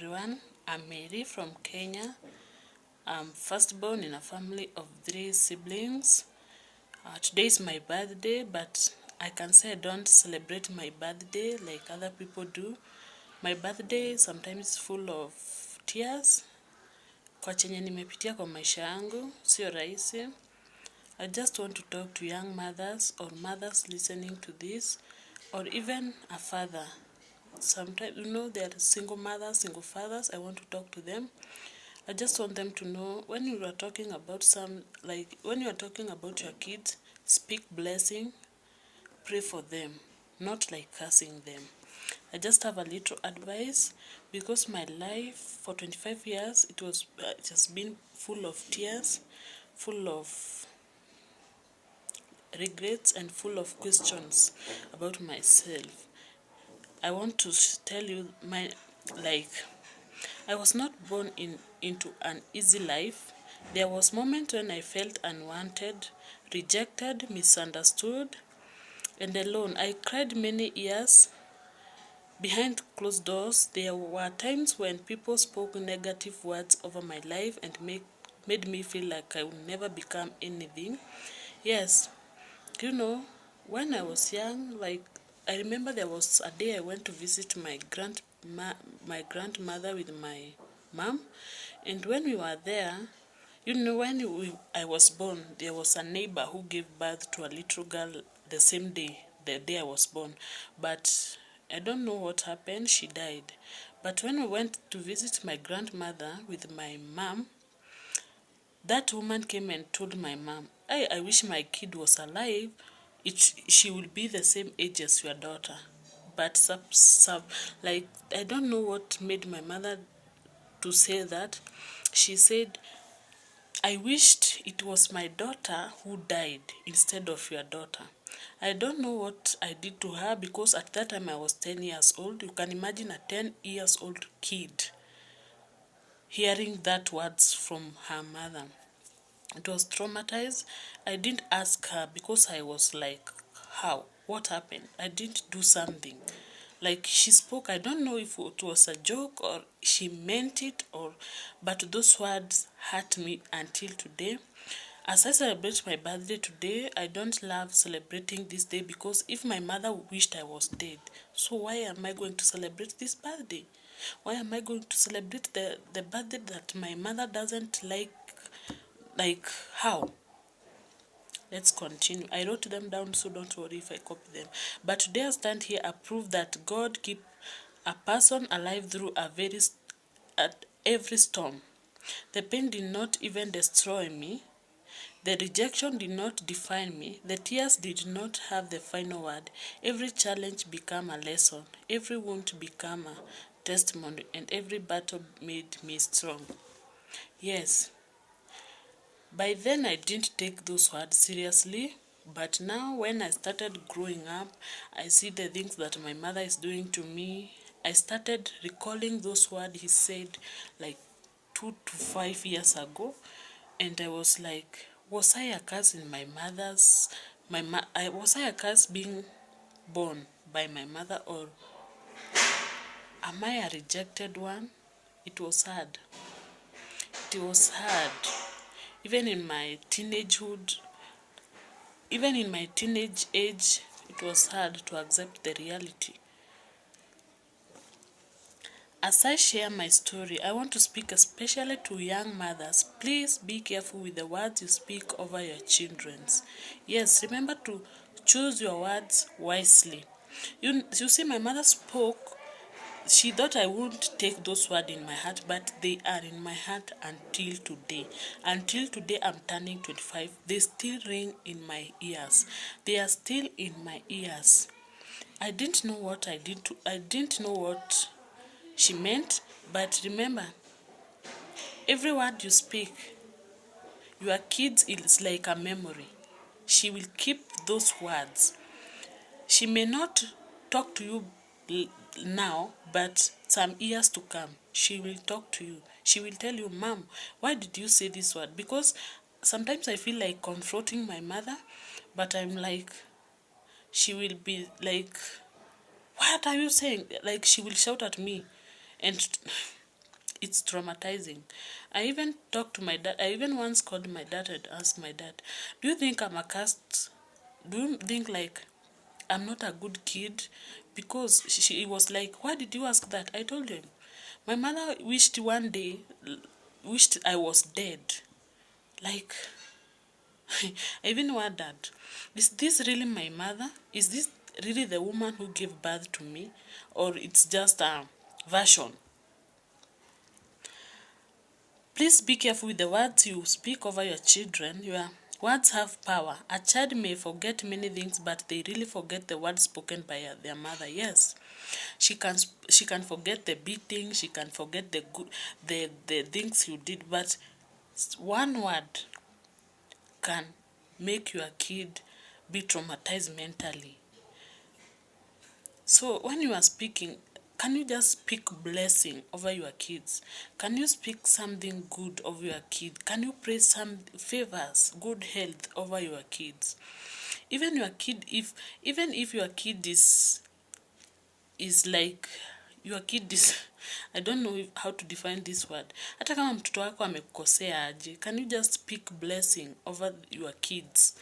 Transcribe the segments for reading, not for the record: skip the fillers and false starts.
everyone. I'm Mary from Kenya. I'm firstborn in a family of 3 siblings. Today is my birthday, but I can say I don't celebrate my birthday like other people do. My birthday sometimes is full of tears. Kwa chenye nimepitia kwa maisha yangu, sio rahisi. I just want to talk to young mothers or mothers listening to this, or even a father. Sometimes, there are single mothers, single fathers. I want to talk to them. I just want them to know when you are talking about when you are talking about your kids, speak blessing, pray for them, not like cursing them. I just have a little advice because my life for 25 years, it has been full of tears, full of regrets, and full of questions about myself. I want to tell you I was not born into an easy life. There was moment when I felt unwanted, rejected, misunderstood, and alone. I cried many years behind closed doors. There were times when people spoke negative words over my life and made me feel like I would never become anything. Yes, when I was young, I remember there was a day I went to visit my grandmother with my mom, and when we were there, I was born, there was a neighbor who gave birth to a little girl the same day, the day I was born, but I don't know what happened. She died. But when we went to visit my grandmother with my mom, that woman came and told my mom, I wish my kid was alive. She will be the same age as your daughter. But I don't know what made my mother to say that. She said, I wished it was my daughter who died instead of your daughter. I don't know what I did to her because at that time I was 10 years old. You can imagine a 10 years old kid hearing that words from her mother. It was traumatized. I didn't ask her because I was like, how? What happened? I didn't do something. Like she spoke, I don't know if it was a joke or she meant it, but those words hurt me until today. As I celebrate my birthday today, I don't love celebrating this day because if my mother wished I was dead, so why am I going to celebrate this birthday? Why am I going to celebrate the birthday that my mother doesn't like? Like, how? Let's continue. I wrote them down, so don't worry if I copy them. But today I stand here a proof that God keep a person alive through at every storm. The pain did not even destroy me. The rejection did not define me. The tears did not have the final word. Every challenge became a lesson. Every wound became a testimony. And every battle made me strong. Yes. By then, I didn't take those words seriously, but now when I started growing up, I see the things that my mother is doing to me. I started recalling those words he said like 2 to 5 years ago, and I was like, was I a curse in my mother's, was I a curse being born by my mother, or am I a rejected one? It was hard. It was hard. Even in my teenagehood, even in my teenage age, it was hard to accept the reality. As I share my story, I want to speak especially to young mothers. Please be careful with the words you speak over your children. Yes, remember to choose your words wisely. You see, my mother spoke. She thought I wouldn't take those words in my heart, but they are in my heart until today. Until today, I'm turning 25. They still ring in my ears. They are still in my ears. I didn't know what I didn't know what she meant, but remember, every word you speak, your kids is like a memory. She will keep those words. She may not talk to you now, but some years to come, she will talk to you. She will tell you, Mom, why did you say this word? Because sometimes I feel like confronting my mother, but I'm like, she will be like, what are you saying? Like, she will shout at me. And it's traumatizing. I even talked to my dad. I even once called my dad and asked my dad, do you think I'm a cursed? Do you think like I'm not a good kid? Because she was like, why did you ask that? I told him, my mother wished one day, wished I was dead. Like, I even wondered, is this really my mother? Is this really the woman who gave birth to me? Or it's just a version? Please be careful with the words you speak over your children. Your words have power. A child may forget many things, but they really forget the words spoken by their mother. Yes, she can forget the beating. She can forget the things you did, but one word can make your kid be traumatized mentally. So when you are speaking, can you just speak blessing over your kids? Can you speak something good over your kid? Can you pray some favors, good health over your kids? Even your kid, even if your kid is like your kid is I don't know how to define this word. Hata kama mtoto wako amekukosea aje, can you just speak blessing over your kids?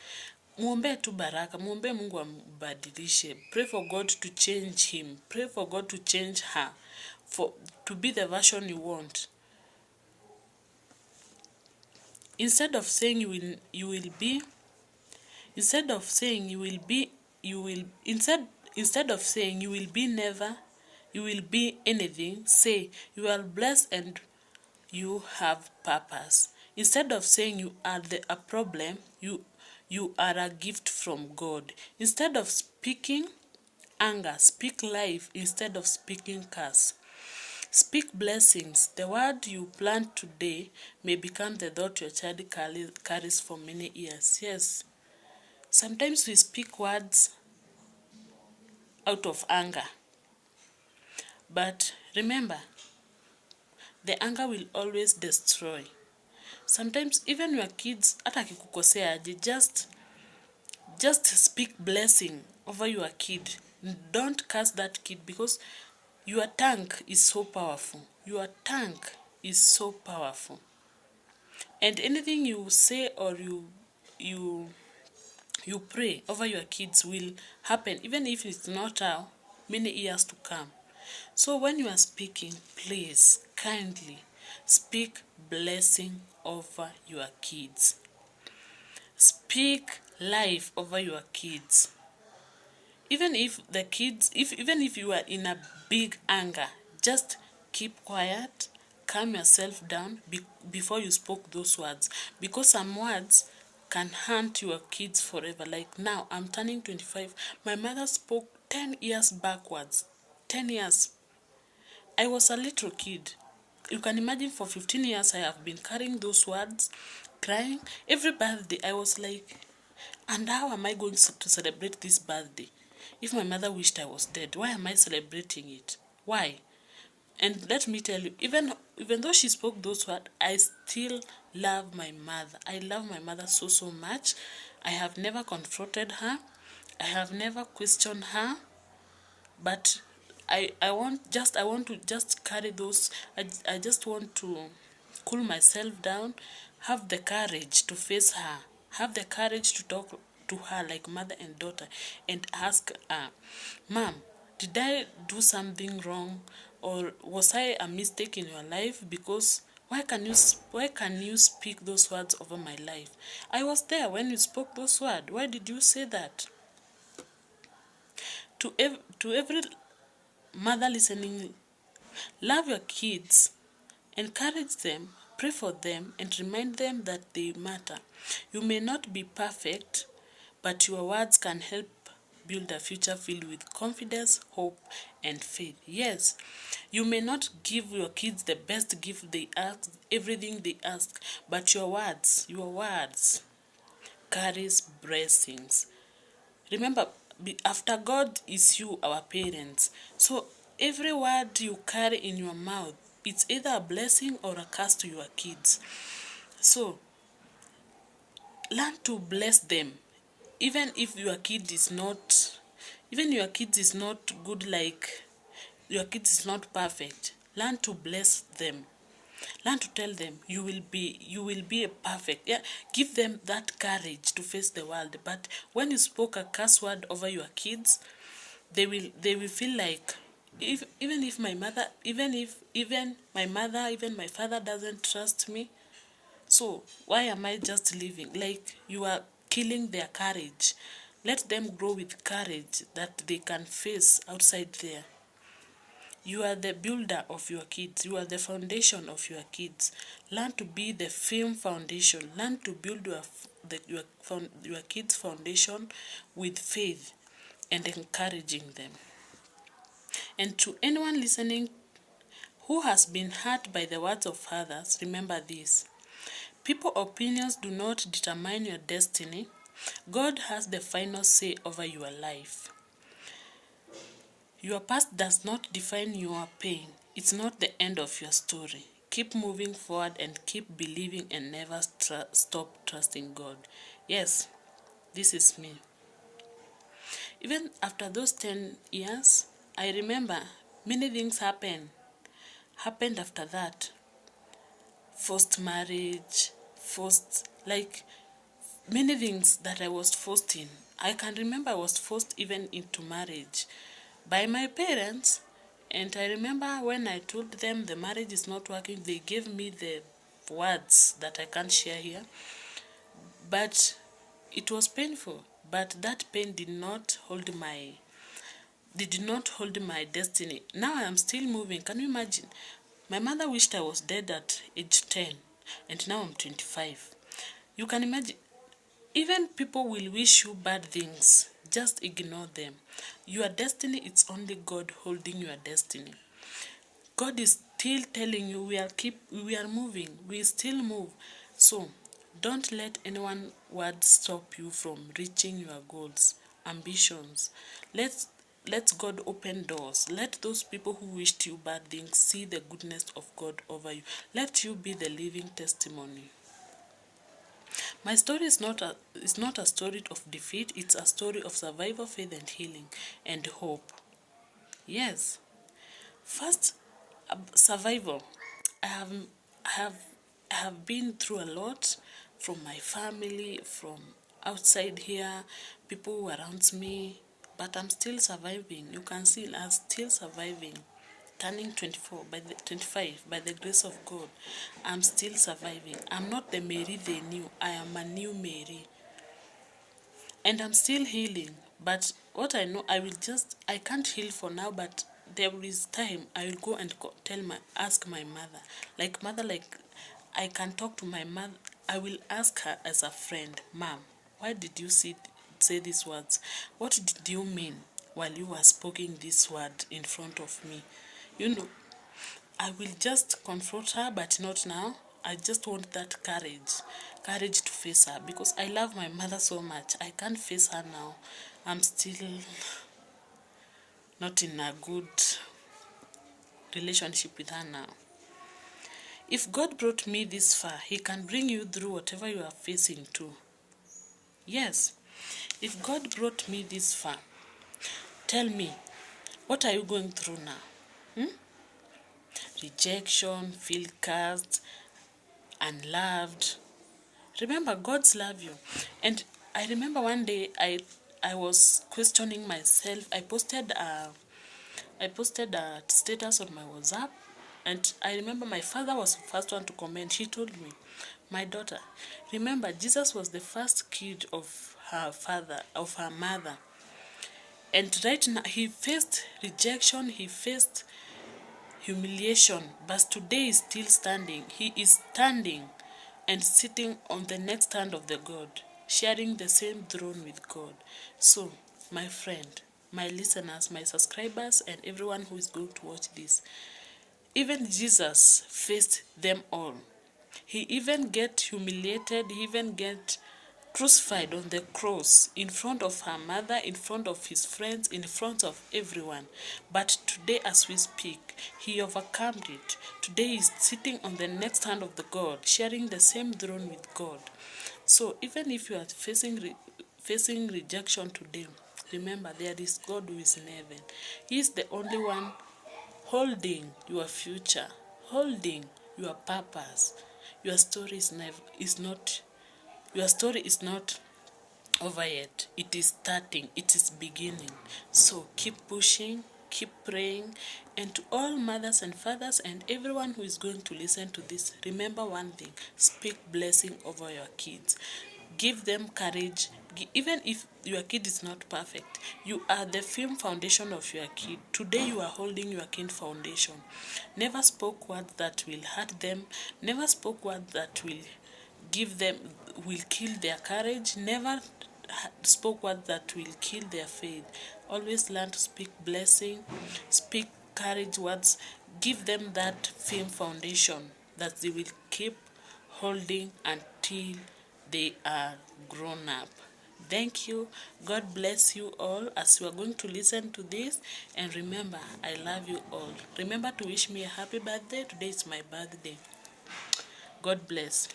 Muombe tu baraka, muombe Mungu ambadilishe. Pray for God to change him. Pray for God to change her, for to be the version you want. Instead of saying you will be instead of saying you will be you will instead of saying you will be never, you will be anything, say you are blessed and you have purpose. Instead of saying you are a problem, you are a gift from God. Instead of speaking anger, speak life instead of speaking curse. Speak blessings. The word you plant today may become the thought your child carries for many years. Yes. Sometimes we speak words out of anger. But remember, the anger will always destroy. Sometimes even your kids, hata akikukosea aje, just speak blessing over your kid. Don't curse that kid, because your tongue is so powerful. Your tongue is so powerful. And anything you say or you pray over your kids will happen, even if it's not now, many years to come. So when you are speaking, please kindly speak blessing over your kids. Speak life over your kids. Even if the kids, even if you are in a big anger, just keep quiet, calm yourself down before you spoke those words. Because some words can haunt your kids forever. Like now, I'm turning 25. My mother spoke 10 years backwards. 10 years. I was a little kid. You can imagine for 15 years I have been carrying those words, crying. Every birthday I was like, and how am I going to celebrate this birthday? If my mother wished I was dead, why am I celebrating it? Why? And let me tell you, even though she spoke those words, I still love my mother. I love my mother so, so much. I have never confronted her. I have never questioned her. But I want to just carry those. I just want to cool myself down, have the courage to face her, have the courage to talk to her like mother and daughter, and ask her, Mom, did I do something wrong, or was I a mistake in your life? Because why can you speak those words over my life? I was there when you spoke those words. Why did you say that? To every mother listening, love your kids, encourage them, pray for them, and remind them that they matter. You may not be perfect, but your words can help build a future filled with confidence, hope, and faith. Yes, you may not give your kids the best gift they ask, everything they ask, but your words carries blessings. Remember, after God is you, our parents. So every word you carry in your mouth, it's either a blessing or a curse to your kids. So learn to bless them. Even if your kid is not, even your kid is not good, like your kid is not perfect, learn to bless them. Learn to tell them you will be a perfect. Yeah, give them that courage to face the world. But when you spoke a curse word over your kids, they will feel like, if even if my mother even my mother, even my father doesn't trust me, so why am I just living? Like, you are killing their courage. Let them grow with courage that they can face outside there. You are the builder of your kids. You are the foundation of your kids. Learn to be the firm foundation. Learn to build your kids' foundation with faith and encouraging them. And to anyone listening who has been hurt by the words of others, remember this. People's opinions do not determine your destiny. God has the final say over your life. Your past does not define your pain. It's not the end of your story. Keep moving forward and keep believing and never stop trusting God. Yes, this is me. Even after those 10 years, I remember many things happened after that. Forced marriage, like many things that I was forced in. I can remember I was forced even into marriage by my parents. And I remember when I told them the marriage is not working, they gave me the words that I can't share here. But it was painful. But that pain did not hold my destiny. Now I am still moving. Can you imagine? My mother wished I was dead at age 10, and now I'm 25. You can imagine, even people will wish you bad things. Just ignore them. Your destiny, it's only God holding your destiny. God is still telling you we are moving. We still move. So don't let anyone word stop you from reaching your goals, ambitions. Let God open doors. Let those people who wished you bad things see the goodness of God over you. Let you be the living testimony. My story is not a story of defeat. It's a story of survival, faith, and healing, and hope. Yes. First, survival. I have I have I have been through a lot, from my family, from outside here, people around me, but I'm still surviving. You can see I'm still surviving. Turning 24 by the 25 by the grace of God. I'm still surviving. I'm not the Mary they knew. I am a new Mary. And I'm still healing. But what I know, I can't heal for now, but there is time I will go and ask my mother. Like, I can talk to my mother. I will ask her as a friend, Mom, why did you say these words? What did you mean while you were speaking this word in front of me? You know, I will just confront her, but not now. I just want that courage to face her, because I love my mother so much. I can't face her now. I'm still not in a good relationship with her now. If God brought me this far, He can bring you through whatever you are facing too. Yes, if God brought me this far, tell me, what are you going through now? Rejection, feel cursed, unloved. Remember, God's love you. And I remember one day I was questioning myself. I posted a status on my WhatsApp, and I remember my father was the first one to comment. He told me, "My daughter, remember Jesus was the first kid of her mother. And right now he faced rejection, he faced humiliation, but today is still standing. He is standing and sitting on the next hand of the God, sharing the same throne with God." So, my friend, my listeners, my subscribers, and everyone who is going to watch this, even Jesus faced them all. He even get humiliated, he even get crucified on the cross in front of her mother, in front of his friends, in front of everyone. But today as we speak, he overcame it. Today he is sitting on the next hand of the God, sharing the same throne with God. So even if you are facing rejection today, remember there is God who is in heaven. He is the only one holding your future, holding your purpose. Your story your story is not over yet. It is starting, it is beginning. So keep pushing, keep praying. And to all mothers and fathers and everyone who is going to listen to this, remember one thing: speak blessing over your kids. Give them courage. Even if your kid is not perfect, you are the firm foundation of your kid. Today you are holding your kid foundation. Never spoke words that will hurt them. Never spoke words that will kill their courage. Never spoke words that will kill their faith. Always learn to speak blessing, speak courage words. Give them that firm foundation that they will keep holding until they are grown up. Thank you. God bless you all as you are going to listen to this. And remember, I love you all. Remember to wish me a happy birthday. Today is my birthday. God bless.